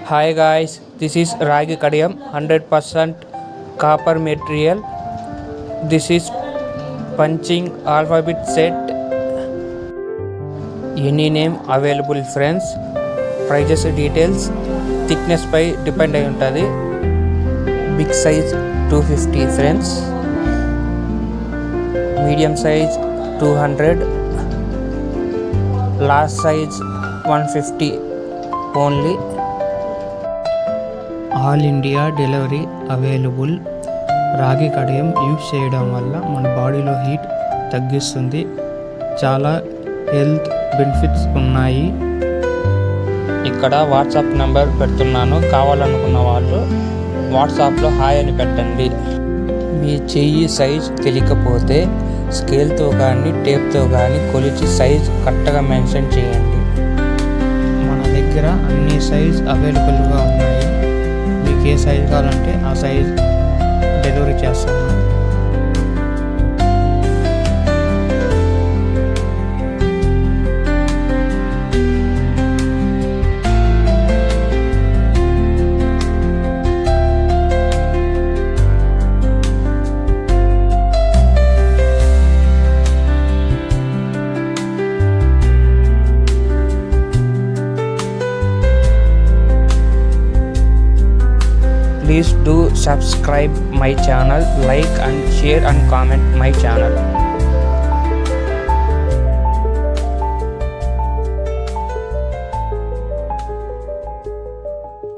Hi guys, this is Ragi Kadiyam 100% copper material. This is punching alphabet set. Any name available friends. Prices details thickness by depend ayi untadi. Big size 250 friends. Medium size 200. Large size 150 only. All India delivery available. రాగి Kadiyam use చేయడం వల్ల మన బాడీలో heat తగ్గిస్తుంది. చాలా health benefits ఉన్నాయి. ఇక్కడ WhatsApp number పెడుతున్నాను, కావాలనుకున్న వాళ్ళు వాట్సాప్లో హాయ్ అని పెట్టండి. మీ చెయ్యి సైజ్ తెలియకపోతే స్కేల్తో కానీ టేప్తో కానీ కొలిచి సైజ్ కరెక్ట్గా మెన్షన్ చేయండి. మన దగ్గర అన్ని సైజ్ అవైలబుల్గా ఉన్నాయి. మీకు ఏ సైజ్ కావాలంటే ఆ సైజ్ డెలివరీ చేస్తాను. Please do subscribe my channel, like and share and comment my channel.